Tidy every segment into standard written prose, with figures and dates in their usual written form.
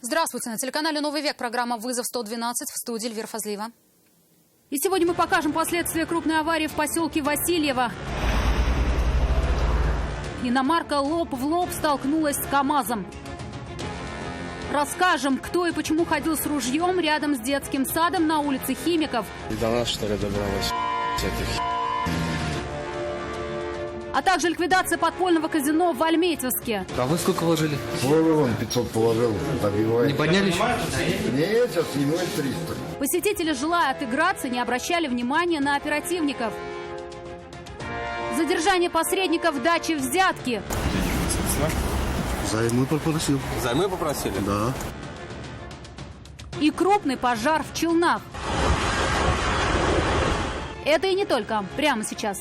Здравствуйте. На телеканале «Новый век» программа «Вызов-112», в студии Эльвира Фазлиева. И сегодня мы покажем последствия крупной аварии в поселке Васильево. Иномарка лоб в лоб столкнулась с КАМАЗом. Расскажем, кто и почему ходил с ружьем рядом с детским садом на улице Химиков. И до нас, что ли, добралась А также ликвидация подпольного казино в Альметьевске. А вы сколько вложили? Вон 500 положил, добивает. Не подняли еще? Нет, сейчас снимает 300. Посетители, желая отыграться, не обращали внимания на оперативников. Задержание посредников дачи взятки. Займы попросил. Займы попросили? Да. И крупный пожар в Челнах. Это и не только. Прямо сейчас.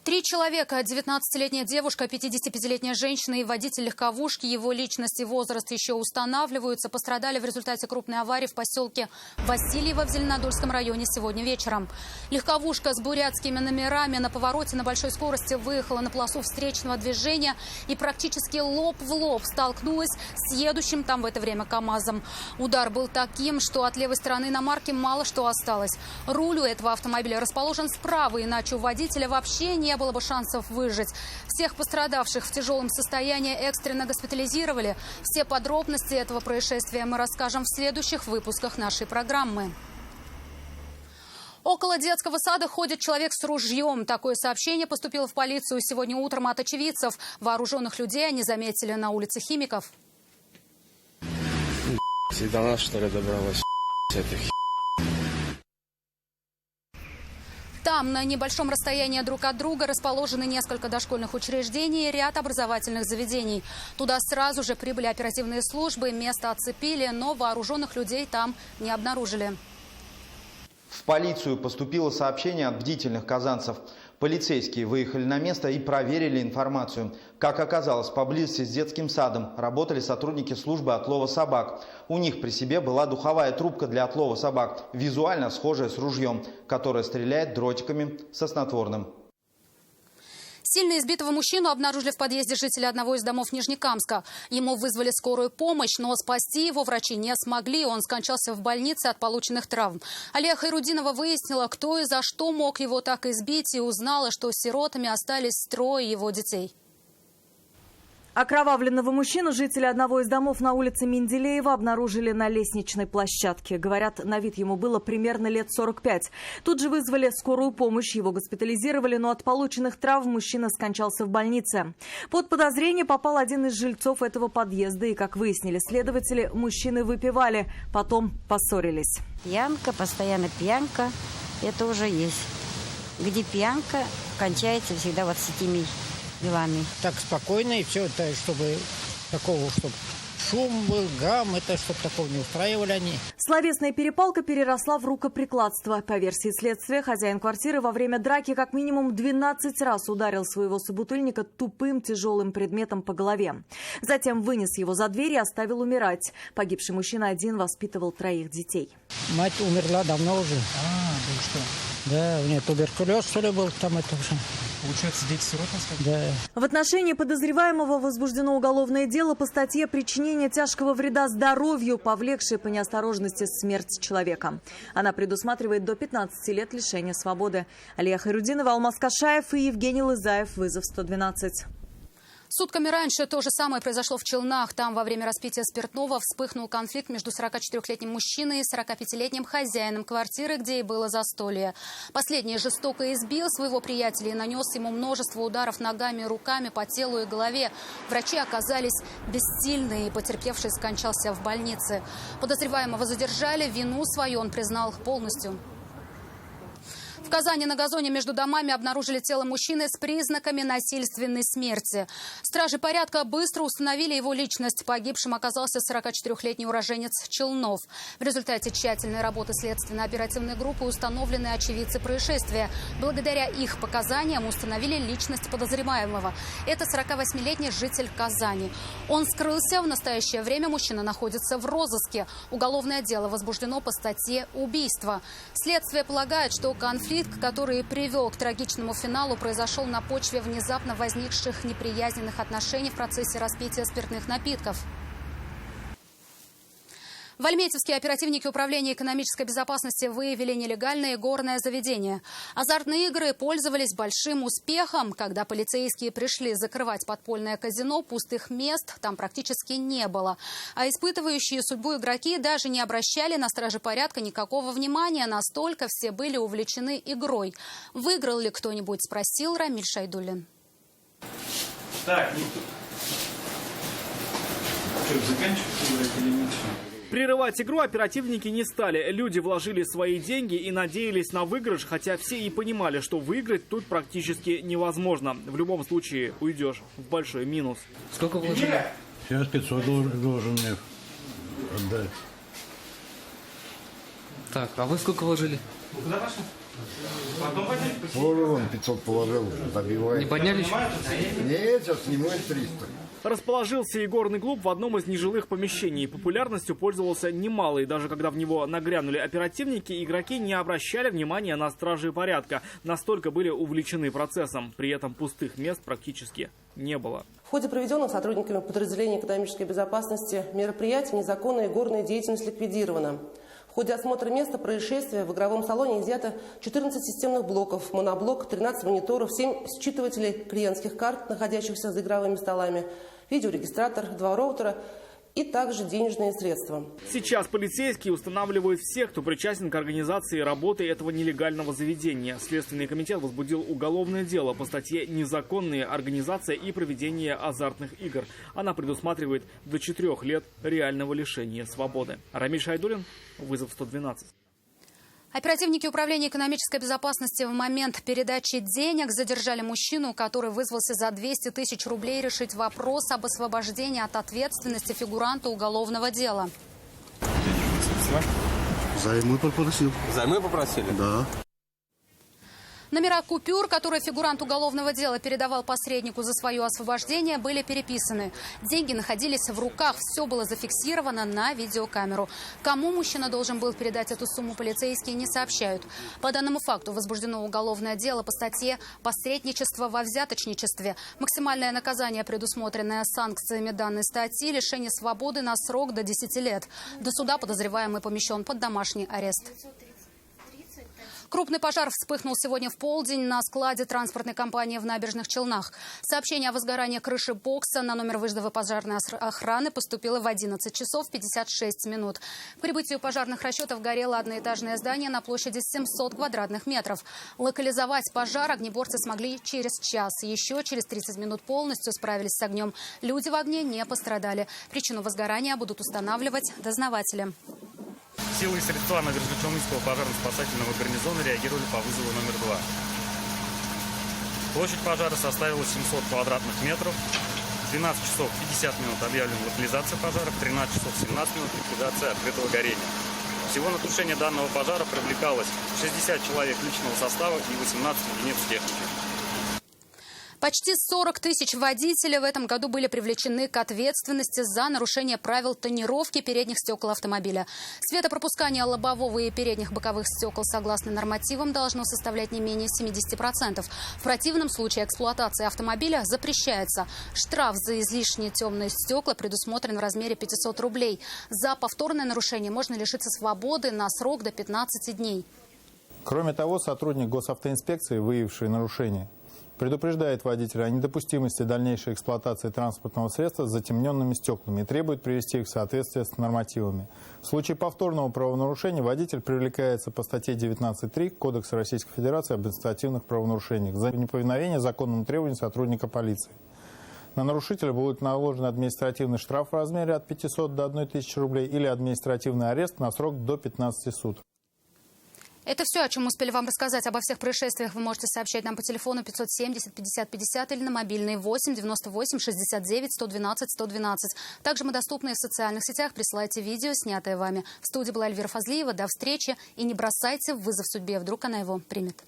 3 человека, 19-летняя девушка, 55-летняя женщина и водитель легковушки, его личность и возраст еще устанавливаются, пострадали в результате крупной аварии в поселке Васильево в Зеленодольском районе сегодня вечером. Легковушка с бурятскими номерами на повороте на большой скорости выехала на полосу встречного движения и практически лоб в лоб столкнулась с едущим там в это время КАМАЗом. Удар был таким, что от левой стороны иномарки мало что осталось. Руль у этого автомобиля расположен справа, иначе у водителя вообще не было бы шансов выжить. Всех пострадавших в тяжелом состоянии экстренно госпитализировали. Все подробности этого происшествия мы расскажем в следующих выпусках нашей программы. Около детского сада ходит человек с ружьем. Такое сообщение поступило в полицию сегодня утром от очевидцев. Вооруженных людей они заметили на улице Химиков. И до нас, что ли, добралась Там, на небольшом расстоянии друг от друга, расположены несколько дошкольных учреждений и ряд образовательных заведений. Туда сразу же прибыли оперативные службы, место оцепили, но вооруженных людей там не обнаружили. В полицию поступило сообщение от бдительных казанцев. Полицейские выехали на место и проверили информацию. Как оказалось, поблизости с детским садом работали сотрудники службы отлова собак. У них при себе была духовая трубка для отлова собак, визуально схожая с ружьем, которое стреляет дротиками со снотворным. Сильно избитого мужчину обнаружили в подъезде жителей одного из домов Нижнекамска. Ему вызвали скорую помощь, но спасти его врачи не смогли. Он скончался в больнице от полученных травм. Алия Хайрудинова выяснила, кто и за что мог его так избить, и узнала, что сиротами остались 3 его детей. Окровавленного мужчину жители одного из домов на улице Менделеева обнаружили на лестничной площадке. Говорят, на вид ему было примерно лет 45. Тут же вызвали скорую помощь, его госпитализировали, но от полученных травм мужчина скончался в больнице. Под подозрение попал один из жильцов этого подъезда, и, как выяснили следователи, мужчины выпивали, потом поссорились. Пьянка, постоянно пьянка, это уже есть. Где пьянка, кончается всегда вот с этими делами. Так спокойно, и все это, чтобы такого, чтобы шум был, гам, это чтобы такого не устраивали они. Словесная перепалка переросла в рукоприкладство. По версии следствия, хозяин квартиры во время драки как минимум 12 раз ударил своего собутыльника тупым тяжелым предметом по голове. Затем вынес его за дверь и оставил умирать. Погибший мужчина один воспитывал 3 детей. Мать умерла давно уже. Да что? Да, у нее туберкулез, что ли, был там это уже. Получается, дети-сироты? Да. В отношении подозреваемого возбуждено уголовное дело по статье «Причинение тяжкого вреда здоровью, повлекшей по неосторожности смерть человека». Она предусматривает до 15 лет лишения свободы. Алия Хайрудинова, Алмаз Кашаев и Евгений Лызаев. Вызов-112. Сутками раньше то же самое произошло в Челнах. Там во время распития спиртного вспыхнул конфликт между 44-летним мужчиной и 45-летним хозяином квартиры, где и было застолье. Последний жестоко избил своего приятеля и нанес ему множество ударов ногами и руками по телу и голове. Врачи оказались бессильны, и потерпевший скончался в больнице. Подозреваемого задержали, вину свою он признал полностью. В Казани на газоне между домами обнаружили тело мужчины с признаками насильственной смерти. Стражи порядка быстро установили его личность. Погибшим оказался 44-летний уроженец Челнов. В результате тщательной работы следственно-оперативной группы установлены очевидцы происшествия. Благодаря их показаниям установили личность подозреваемого. Это 48-летний житель Казани. Он скрылся. В настоящее время мужчина находится в розыске. Уголовное дело возбуждено по статье «Убийство». Следствие полагает, что конфликт Конфликт, который привел к трагичному финалу, произошел на почве внезапно возникших неприязненных отношений в процессе распития спиртных напитков. В Альметьевске оперативники Управления экономической безопасности выявили нелегальное игорное заведение. Азартные игры пользовались большим успехом. Когда полицейские пришли закрывать подпольное казино, пустых мест там практически не было. А испытывающие судьбу игроки даже не обращали на стражи порядка никакого внимания. Настолько все были увлечены игрой. Выиграл ли кто-нибудь, спросил Рамиль Шайдуллин. Так, что, заканчивать играть или нет? Прерывать игру оперативники не стали. Люди вложили свои деньги и надеялись на выигрыш, хотя все и понимали, что выиграть тут практически невозможно. В любом случае уйдешь в большой минус. Сколько вложили? Сейчас 500 должен мне отдать. Так, а вы сколько вложили? Куда пошли? Потом поднять. Тоже он 500 положил, добивает. Не подняли еще? Нет, сейчас снимает 300. Расположился игорный клуб в одном из нежилых помещений. Популярностью пользовался немалый. Даже когда в него нагрянули оперативники, игроки не обращали внимания на стражи порядка. Настолько были увлечены процессом. При этом пустых мест практически не было. В ходе проведенных сотрудниками подразделения экономической безопасности мероприятий незаконная игорная деятельность ликвидирована. В ходе осмотра места происшествия в игровом салоне изъято 14 системных блоков, моноблок, 13 мониторов, 7 считывателей клиентских карт, находящихся за игровыми столами, видеорегистратор, 2 роутера и также денежные средства. Сейчас полицейские устанавливают всех, кто причастен к организации работы этого нелегального заведения. Следственный комитет возбудил уголовное дело по статье «Незаконная организация и проведение азартных игр». Она предусматривает до 4 лет реального лишения свободы. Рамиль Шайдуллин, вызов 112. Оперативники Управления экономической безопасности в момент передачи денег задержали мужчину, который вызвался за 200 тысяч рублей решить вопрос об освобождении от ответственности фигуранта уголовного дела. Займы попросил. Займы попросили? Да. Номера купюр, которые фигурант уголовного дела передавал посреднику за свое освобождение, были переписаны. Деньги находились в руках, все было зафиксировано на видеокамеру. Кому мужчина должен был передать эту сумму, полицейские не сообщают. По данному факту возбуждено уголовное дело по статье «Посредничество во взяточничестве». Максимальное наказание, предусмотренное санкциями данной статьи, лишение свободы на срок до 10 лет. До суда подозреваемый помещен под домашний арест. Крупный пожар вспыхнул сегодня в полдень на складе транспортной компании в Набережных Челнах. Сообщение о возгорании крыши бокса на номер вызова пожарной охраны поступило в 11 часов 56 минут. К прибытию пожарных расчетов горело одноэтажное здание на площади 700 квадратных метров. Локализовать пожар огнеборцы смогли через час. Еще через 30 минут полностью справились с огнем. Люди в огне не пострадали. Причину возгорания будут устанавливать дознаватели. Силы и средства Набережно-Челнинского пожарно-спасательного гарнизона реагировали по вызову номер 2. Площадь пожара составила 700 квадратных метров. В 12 часов 50 минут объявлена локализация пожара, в 13 часов 17 минут ликвидация открытого горения. Всего на тушение данного пожара привлекалось 60 человек личного состава и 18 единиц техники. Почти 40 тысяч водителей в этом году были привлечены к ответственности за нарушение правил тонировки передних стекол автомобиля. Светопропускание лобового и передних боковых стекол согласно нормативам должно составлять не менее 70%. В противном случае эксплуатация автомобиля запрещается. Штраф за излишние темные стекла предусмотрен в размере 500 рублей. За повторное нарушение можно лишиться свободы на срок до 15 дней. Кроме того, сотрудник госавтоинспекции, выявивший нарушение, предупреждает водителя о недопустимости дальнейшей эксплуатации транспортного средства с затемненными стеклами и требует привести их в соответствие с нормативами. В случае повторного правонарушения водитель привлекается по статье 19.3 Кодекса Российской Федерации об административных правонарушениях за неповиновение законным требованиям сотрудника полиции. На нарушителя будет наложен административный штраф в размере от 500 до 1000 рублей или административный арест на срок до 15 суток. Это все, о чем успели вам рассказать. Обо всех происшествиях вы можете сообщать нам по телефону 570 50 50 или на мобильный 8 98 69 112 112. Также мы доступны в социальных сетях. Присылайте видео, снятое вами. В студии была Эльвира Фазлиева. До встречи. И не бросайте вызов судьбе. Вдруг она его примет.